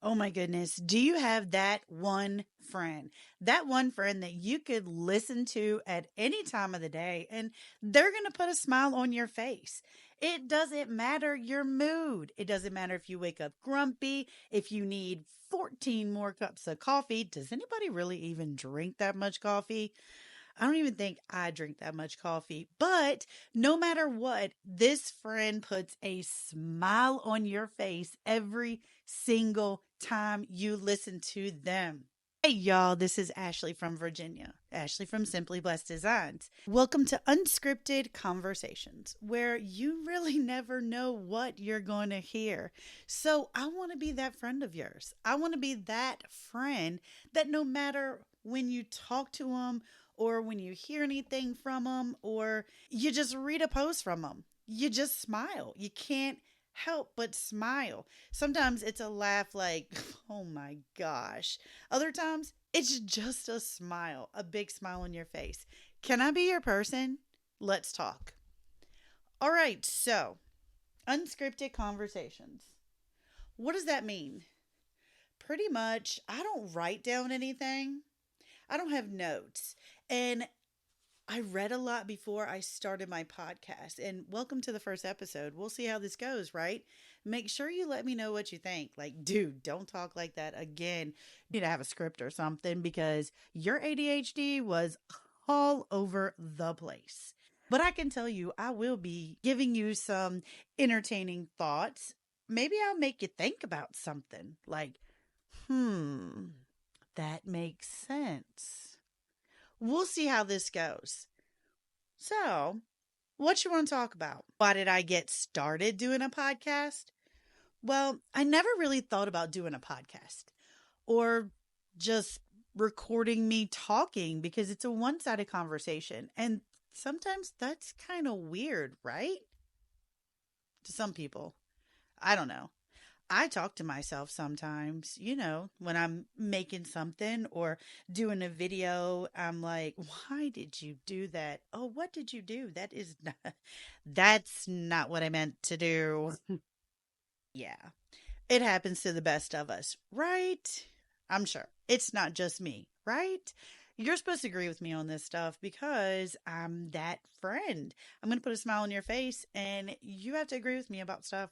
Oh my goodness. Do you have that one friend? That one friend that you could listen to at any time of the day and they're going to put a smile on your face. It doesn't matter your mood. It doesn't matter if you wake up grumpy, if you need 14 more cups of coffee. Does anybody really even drink that much coffee? I don't even think I drink that much coffee, but no matter what, this friend puts a smile on your face every single time you listen to them. Hey y'all, this is Ashley from Virginia. Ashley from Simply Blessed Designs. Welcome to Unscripted Conversations, where you really never know what you're going to hear. So I want to be that friend of yours. I want to be that friend that no matter when you talk to them or when you hear anything from them or you just read a post from them, you just smile. You can't help but smile. Sometimes it's a laugh like, oh my gosh. Other times it's just a smile, a big smile on your face. Can I be your person? Let's talk. All right, so unscripted conversations. What does that mean? Pretty much, I don't write down anything. I don't have notes. And I read a lot before I started my podcast. And welcome to the first episode. We'll see how this goes, right? Make sure you let me know what you think. Like, dude, don't talk like that again. You need to have a script or something because your ADHD was all over the place. But I can tell you, I will be giving you some entertaining thoughts. Maybe I'll make you think about something like, hmm, that makes sense. We'll see how this goes. So, what you want to talk about? Why did I get started doing a podcast? Well, I never really thought about doing a podcast or just recording me talking because it's a one-sided conversation. And sometimes that's kind of weird, right? To some people. I don't know. I talk to myself sometimes, when I'm making something or doing a video, I'm like, why did you do that? Oh, what did you do? That's not what I meant to do. Yeah, it happens to the best of us, right? I'm sure it's not just me, right? You're supposed to agree with me on this stuff because I'm that friend. I'm going to put a smile on your face and you have to agree with me about stuff.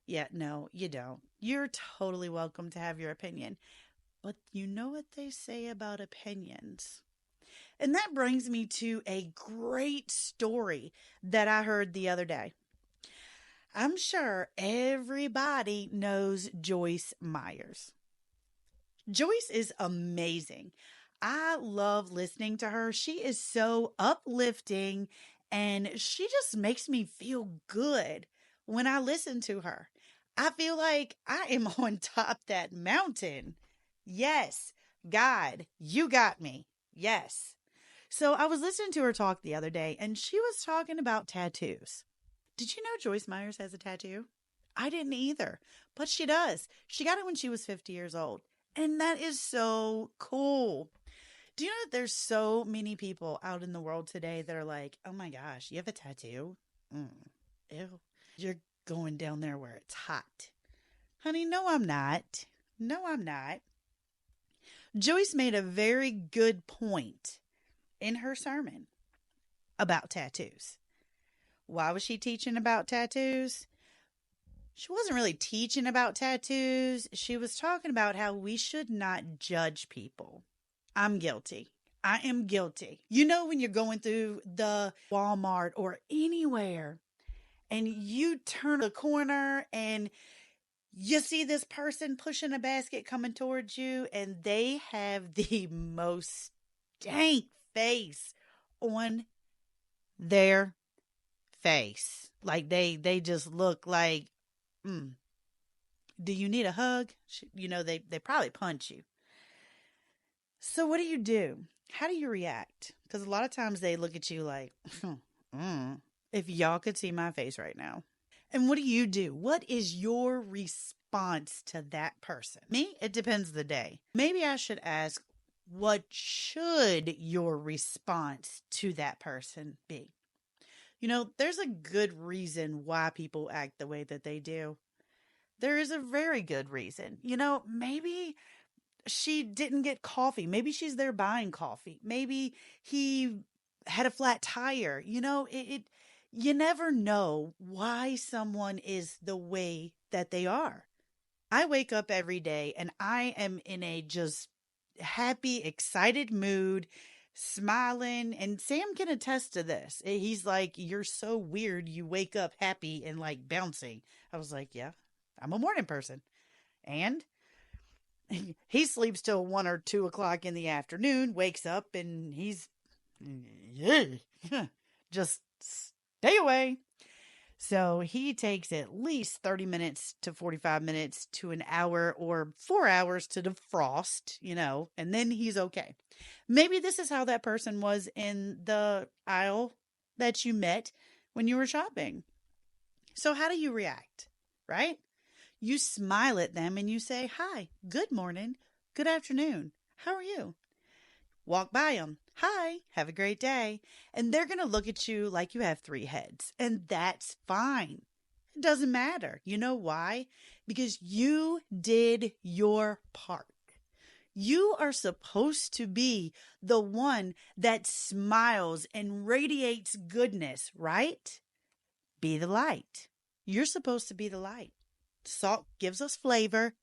Yeah, no, you don't. You're totally welcome to have your opinion. But you know what they say about opinions. And that brings me to a great story that I heard the other day. I'm sure everybody knows Joyce Myers. Joyce is amazing. I love listening to her. She is so uplifting and she just makes me feel good when I listen to her. I feel like I am on top that mountain. Yes, God, you got me. Yes. So I was listening to her talk the other day and she was talking about tattoos. Did you know Joyce Myers has a tattoo? I didn't either, but she does. She got it when she was 50 years old. And that is so cool. Do you know that there's so many people out in the world today that are like, oh my gosh, you have a tattoo? Mm, ew. You're going down there where it's hot. Honey, no, I'm not. No, I'm not. Joyce made a very good point in her sermon about tattoos. Why was she teaching about tattoos? She wasn't really teaching about tattoos. She was talking about how we should not judge people. I'm guilty. I am guilty. You know, when you're going through the Walmart or anywhere and you turn a corner and you see this person pushing a basket coming towards you and they have the most stank face on their face. Like they just look like, mm, do you need a hug? They probably punch you. So what do you do? How do you react? Because a lot of times they look at you like, if y'all could see my face right now. And what do you do? What is your response to that person? Me, it depends the day. Maybe I should ask, what should your response to that person be? There's a good reason why people act the way that they do. There is a very good reason. Maybe she didn't get coffee. Maybe she's there buying coffee. Maybe he had a flat tire. You never know why someone is the way that they are. I wake up every day and I am in a just happy, excited mood, smiling. And Sam can attest to this. He's like, "You're so weird. You wake up happy and like bouncing." I was like, "Yeah, I'm a morning person." And he sleeps till 1 or 2 o'clock in the afternoon, wakes up, and he's just stay away. So he takes at least 30 minutes to 45 minutes to an hour or 4 hours to defrost, and then he's okay. Maybe this is how that person was in the aisle that you met when you were shopping. So how do you react, right? You smile at them and you say, "Hi, good morning, good afternoon. How are you?" Walk by them. "Hi, have a great day." And they're going to look at you like you have three heads. And that's fine. It doesn't matter. You know why? Because you did your part. You are supposed to be the one that smiles and radiates goodness, right? Be the light. You're supposed to be the light. Salt gives us flavor.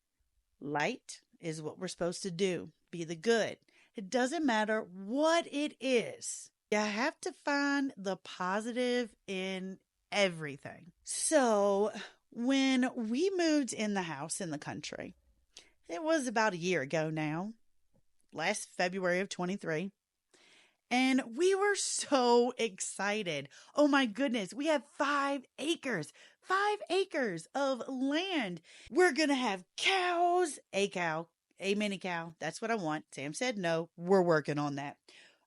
Light is what we're supposed to do. Be the good. It doesn't matter what it is. You have to find the positive in everything. So when we moved in the house in the country, it was about a year ago now, last February of 23. And we were so excited. Oh my goodness, we have 5 acres. 5 acres of land. We're going to have cows, a mini cow. That's what I want. Sam said no. We're working on that.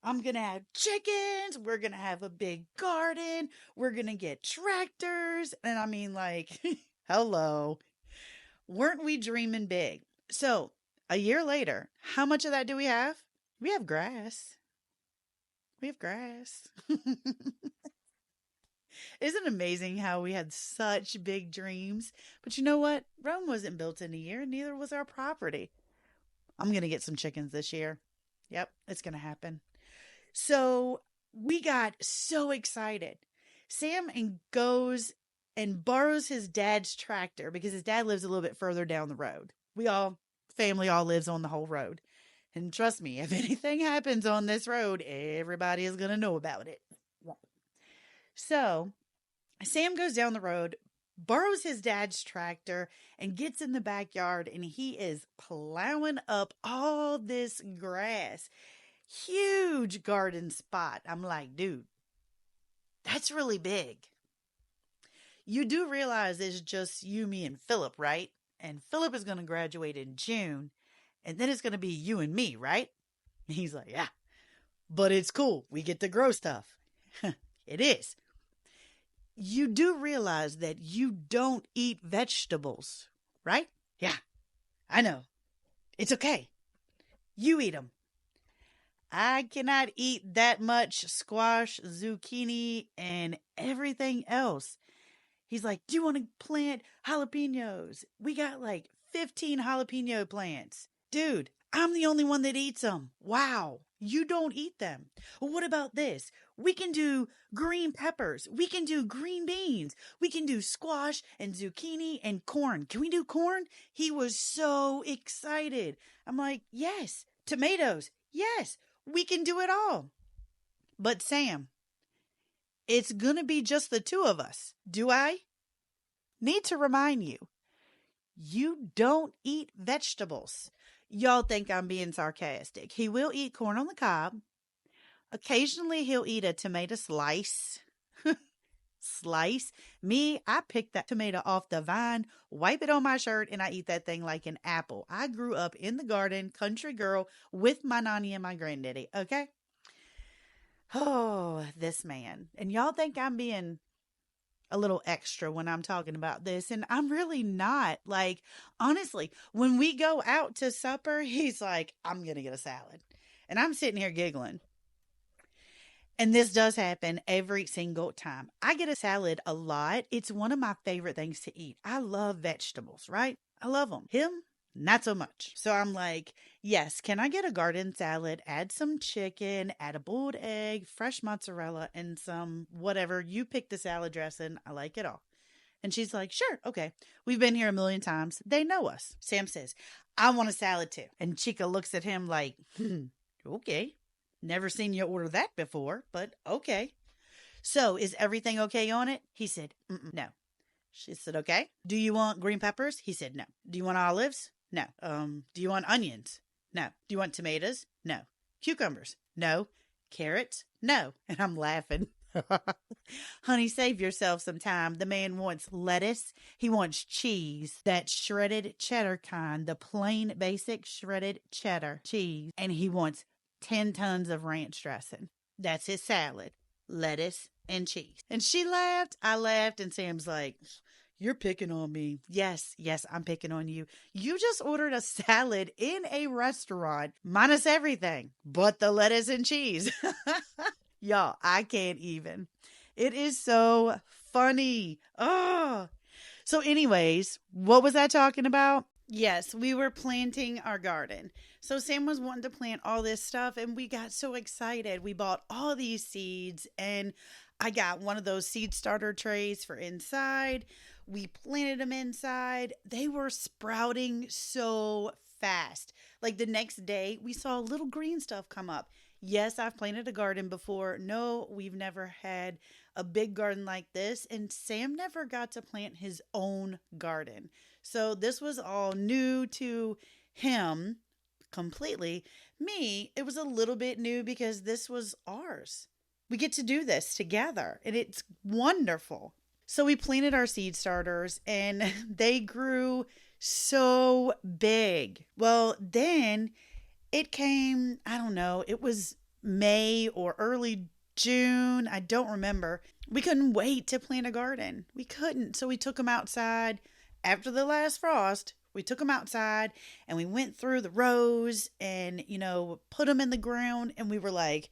I'm going to have chickens. We're going to have a big garden. We're going to get tractors. And I mean, like, hello. Weren't we dreaming big? So a year later, how much of that do we have? We have grass. We have grass. Isn't it amazing how we had such big dreams? But you know what? Rome wasn't built in a year, neither was our property. I'm going to get some chickens this year. Yep, it's going to happen. So we got so excited. Sam goes and borrows his dad's tractor because his dad lives a little bit further down the road. Family all lives on the whole road. And trust me, if anything happens on this road, everybody is going to know about it. So Sam goes down the road, borrows his dad's tractor, and gets in the backyard, and he is plowing up all this grass. Huge garden spot. I'm like, dude, that's really big. You do realize it's just you, me, and Philip, right? And Philip is going to graduate in June, and then it's going to be you and me, right? And he's like, yeah, but it's cool. We get to grow stuff. It is. You do realize that you don't eat vegetables, right? Yeah, I know. It's okay. You eat them. I cannot eat that much squash, zucchini, and everything else. He's like, "Do you want to plant jalapenos? We got like 15 jalapeno plants." Dude, I'm the only one that eats them. Wow, you don't eat them. Well, what about this? We can do green peppers. We can do green beans. We can do squash and zucchini and corn. Can we do corn? He was so excited. I'm like, yes. Tomatoes. Yes, we can do it all. But Sam, it's going to be just the two of us. Do I need to remind you, you don't eat vegetables. Y'all think I'm being sarcastic. He will eat corn on the cob. Occasionally, he'll eat a tomato slice. Slice. Me, I pick that tomato off the vine, wipe it on my shirt, and I eat that thing like an apple. I grew up in the garden, country girl, with my nanny and my granddaddy, okay? Oh, this man. And y'all think I'm being a little extra when I'm talking about this, and I'm really not. Like, honestly, when we go out to supper, he's like, "I'm going to get a salad." And I'm sitting here giggling. And this does happen every single time. I get a salad a lot. It's one of my favorite things to eat. I love vegetables, right? I love them. Him, not so much. So I'm like, yes, can I get a garden salad? Add some chicken, add a boiled egg, fresh mozzarella, and some whatever. You pick the salad dressing. I like it all. And she's like, sure, okay. We've been here a million times. They know us. Sam says, I want a salad too. And Chica looks at him like, okay. Never seen you order that before, but okay. So is everything okay on it? He said, no. She said, okay. Do you want green peppers? He said, no. Do you want olives? No. Do you want onions? No. Do you want tomatoes? No. Cucumbers? No. Carrots? No. And I'm laughing. Honey, save yourself some time. The man wants lettuce. He wants cheese, that shredded cheddar kind, the plain basic shredded cheddar cheese. And he wants 10 tons of ranch dressing. That's his salad, lettuce, and cheese. And she laughed. I laughed. And Sam's like, you're picking on me. Yes, yes, I'm picking on you. You just ordered a salad in a restaurant, minus everything but the lettuce and cheese. Y'all, I can't even. It is so funny. Oh. So, anyways, what was I talking about? Yes, we were planting our garden. So Sam was wanting to plant all this stuff and we got so excited. We bought all these seeds and I got one of those seed starter trays for inside. We planted them inside. They were sprouting so fast. Like the next day, we saw little green stuff come up. Yes, I've planted a garden before. No, we've never had a big garden like this. And Sam never got to plant his own garden. So this was all new to him completely. Me, it was a little bit new because this was ours. We get to do this together and it's wonderful. So we planted our seed starters and they grew so big. Well, then it came, I don't know, it was May or early June. I don't remember. We couldn't wait to plant a garden. We couldn't. So we took them outside after the last frost. We took them outside and we went through the rows and, put them in the ground. And we were like,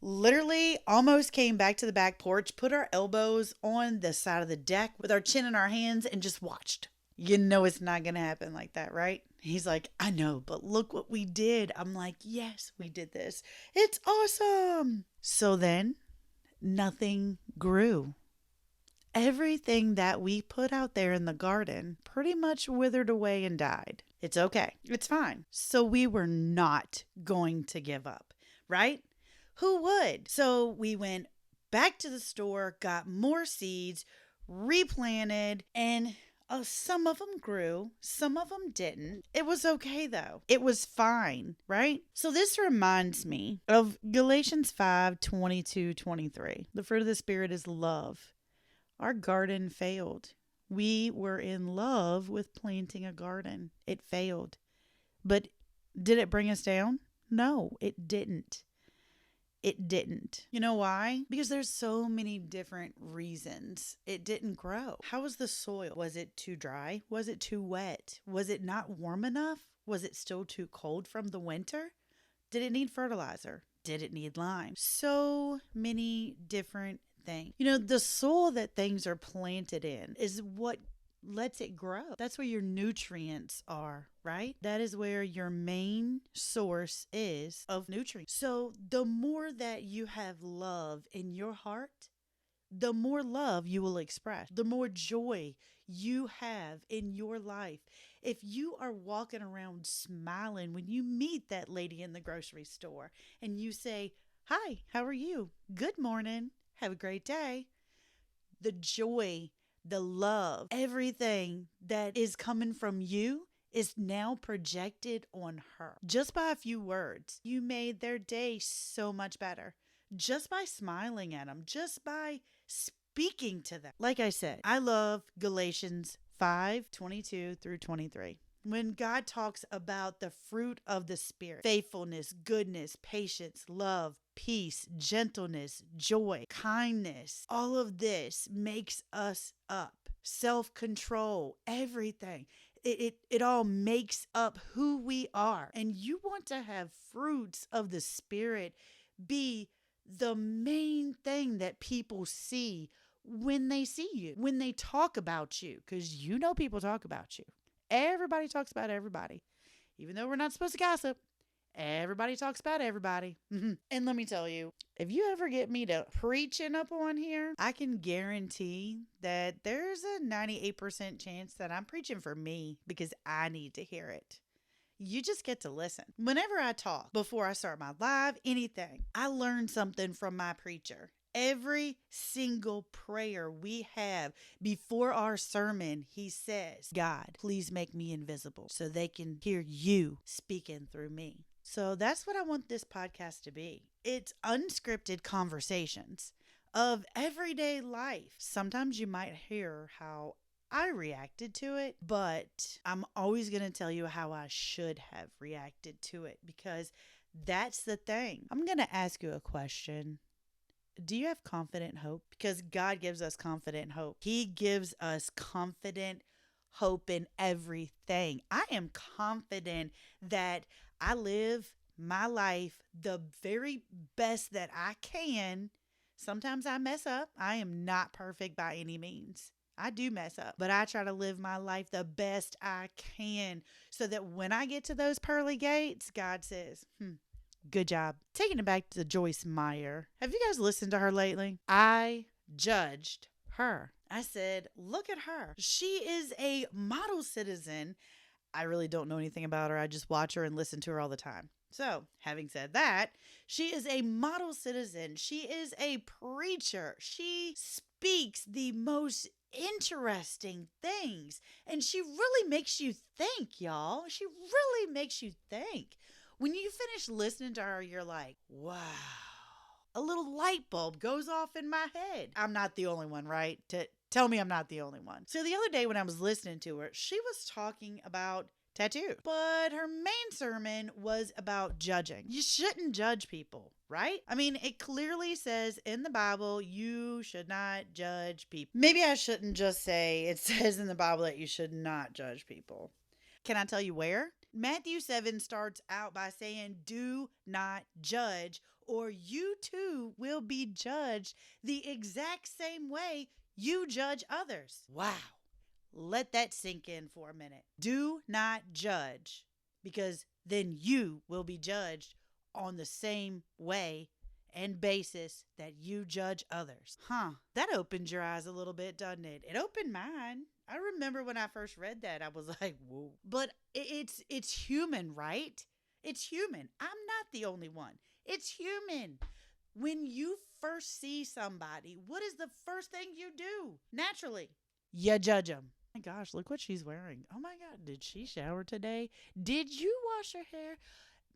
literally almost came back to the back porch, put our elbows on the side of the deck with our chin in our hands and just watched. You know it's not going to happen like that, right? He's like, I know, but look what we did. I'm like, yes, we did this. It's awesome. So then nothing grew. Everything that we put out there in the garden pretty much withered away and died. It's okay. It's fine. So we were not going to give up, right? Who would? So we went back to the store, got more seeds, replanted, and some of them grew, some of them didn't. It was okay though. It was fine, right? So this reminds me of Galatians 5:22-23. The fruit of the Spirit is love. Our garden failed. We were in love with planting a garden. It failed. But did it bring us down? No, it didn't. It didn't. You know why? Because there's so many different reasons it didn't grow. How was the soil? Was it too dry? Was it too wet? Was it not warm enough? Was it still too cold from the winter? Did it need fertilizer? Did it need lime? So many different things. The soil that things are planted in is what lets it grow. That's where your nutrients are, right? That is where your main source is of nutrients. So the more that you have love in your heart, the more love you will express, the more joy you have in your life. If you are walking around smiling when you meet that lady in the grocery store and you say, hi, how are you? Good morning. Have a great day. The joy, the love, everything that is coming from you is now projected on her. Just by a few words, you made their day so much better. Just by smiling at them, just by speaking to them. Like I said, I love Galatians 5:22-23. When God talks about the fruit of the Spirit, faithfulness, goodness, patience, love, peace, gentleness, joy, kindness, all of this makes us up. Self-control, everything. It all makes up who we are. And you want to have fruits of the Spirit be the main thing that people see when they see you, when they talk about you, because you know people talk about you. Everybody talks about everybody. Even though we're not supposed to gossip, everybody talks about everybody. And let me tell you, if you ever get me to preaching up on here, I can guarantee that there's a 98% chance that I'm preaching for me because I need to hear it. You just get to listen. Whenever I talk, before I start my live, anything, I learn something from my preacher. Every single prayer we have before our sermon, he says, God, please make me invisible so they can hear you speaking through me. So that's what I want this podcast to be. It's unscripted conversations of everyday life. Sometimes you might hear how I reacted to it, but I'm always going to tell you how I should have reacted to it because that's the thing. I'm going to ask you a question. Do you have confident hope? Because God gives us confident hope. He gives us confident hope in everything. I am confident that I live my life the very best that I can. Sometimes I mess up. I am not perfect by any means. I do mess up, but I try to live my life the best I can so that when I get to those pearly gates, God says, good job. Taking it back to Joyce Meyer. Have you guys listened to her lately? I judged her. I said, look at her. She is a model citizen. I really don't know anything about her. I just watch her and listen to her all the time. So, having said that, she is a model citizen. She is a preacher. She speaks the most interesting things. And she really makes you think, y'all. She really makes you think. When you finish listening to her, you're like, wow. A little light bulb goes off in my head. I'm not the only one, right? Tell me I'm not the only one. So the other day when I was listening to her, she was talking about tattoo, but her main sermon was about judging. You shouldn't judge people, right? I mean, it clearly says in the Bible, you should not judge people. Maybe I shouldn't just say it says in the Bible that you should not judge people. Can I tell you where? Matthew 7 starts out by saying, do not judge, or you too will be judged the exact same way you judge others. Wow. Let that sink in for a minute. Do not judge, because then you will be judged on the same way and basis that you judge others. That opened your eyes a little bit, doesn't it? It opened mine. I remember when I first read that, I was like, whoa. But it's human, right? It's human. I'm not the only one. It's human. When you first see somebody, what is the first thing you do? Naturally, you judge them. Oh my gosh, look what she's wearing. Oh my God, did she shower today? Did you wash her hair?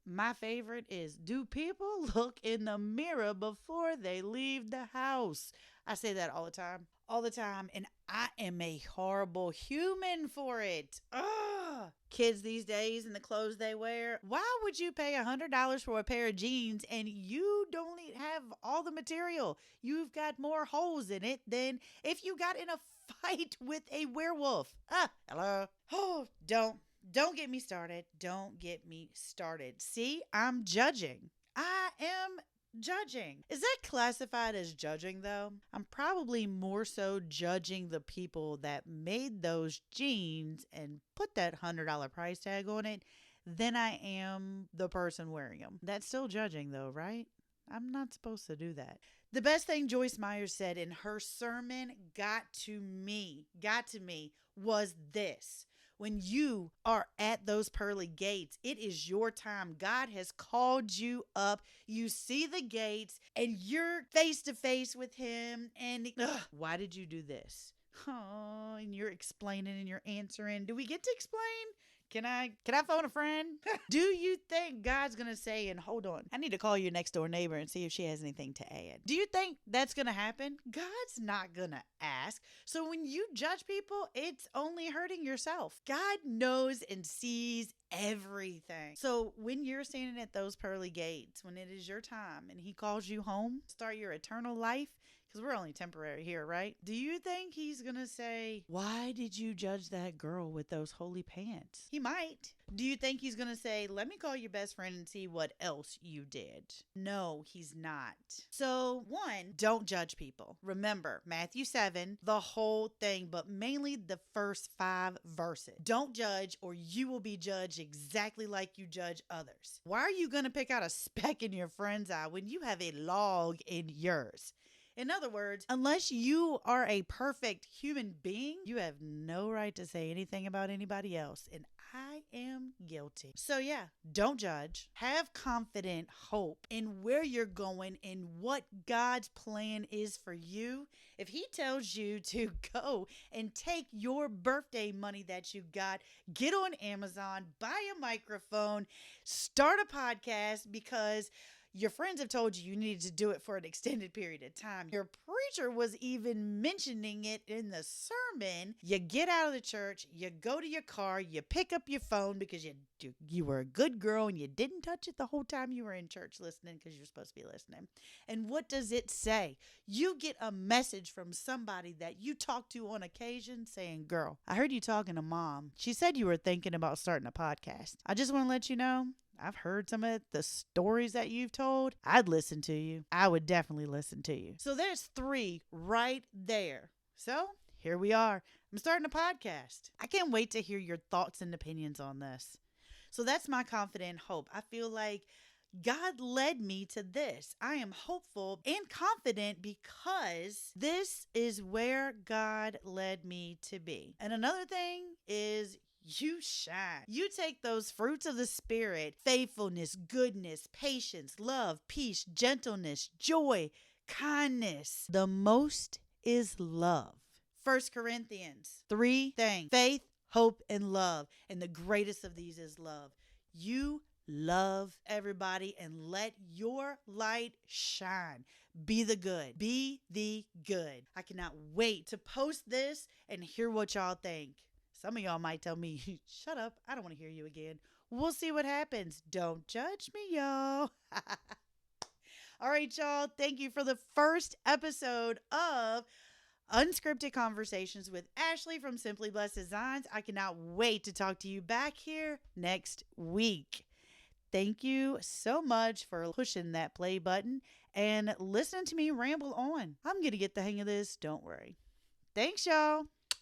My favorite is, do people look in the mirror before they leave the house? I say that all the time. All the time. And I am a horrible human for it. Ugh. Kids these days and the clothes they wear. Why would you pay $100 for a pair of jeans and you don't have all the material? You've got more holes in it than if you got in a fight with a werewolf. Hello. Oh, don't get me started. Don't get me started. See, I'm judging. I am judging. Is that classified as judging though? I'm probably more so judging the people that made those jeans and put that $100 price tag on it than I am the person wearing them. That's still judging though, right? I'm not supposed to do that. The best thing Joyce Meyer said in her sermon got to me, was this. When you are at those pearly gates, it is your time. God has called you up. You see the gates and you're face to face with him. And why did you do this? Oh, and you're explaining and you're answering. Do we get to explain? Can I phone a friend? Do you think God's going to say, and hold on, I need to call your next door neighbor and see if she has anything to add? Do you think that's going to happen? God's not going to ask. So when you judge people, it's only hurting yourself. God knows and sees everything. So when you're standing at those pearly gates, when it is your time and he calls you home, start your eternal life, because we're only temporary here, right? Do you think he's going to say, "Why did you judge that girl with those holy pants?" He might. Do you think he's going to say, "Let me call your best friend and see what else you did"? No, he's not. So, one, don't judge people. Remember, Matthew 7, the whole thing, but mainly the first 5 verses. Don't judge, or you will be judged exactly like you judge others. Why are you going to pick out a speck in your friend's eye when you have a log in yours? In other words, unless you are a perfect human being, you have no right to say anything about anybody else. And I am guilty. So, yeah, don't judge. Have confident hope in where you're going and what God's plan is for you. If He tells you to go and take your birthday money that you got, get on Amazon, buy a microphone, start a podcast because your friends have told you needed to do it for an extended period of time. Your preacher was even mentioning it in the sermon. You get out of the church, you go to your car, you pick up your phone because you were a good girl and you didn't touch it the whole time you were in church listening because you're supposed to be listening. And what does it say? You get a message from somebody that you talk to on occasion saying, "Girl, I heard you talking to Mom. She said you were thinking about starting a podcast. I just want to let you know, I've heard some of the stories that you've told. I'd listen to you. I would definitely listen to you." So there's 3 right there. So here we are. I'm starting a podcast. I can't wait to hear your thoughts and opinions on this. So that's my confident hope. I feel like God led me to this. I am hopeful and confident because this is where God led me to be. And another thing is, you shine. You take those fruits of the Spirit: faithfulness, goodness, patience, love, peace, gentleness, joy, kindness. The most is love. 1 Corinthians, 3 things: faith, hope, and love. And the greatest of these is love. You love everybody and let your light shine. Be the good. Be the good. I cannot wait to post this and hear what y'all think. Some of y'all might tell me, "Shut up, I don't want to hear you again." We'll see what happens. Don't judge me, y'all. All right, y'all. Thank you for the first episode of Unscripted Conversations with Ashley from Simply Blessed Designs. I cannot wait to talk to you back here next week. Thank you so much for pushing that play button and listening to me ramble on. I'm going to get the hang of this. Don't worry. Thanks, y'all.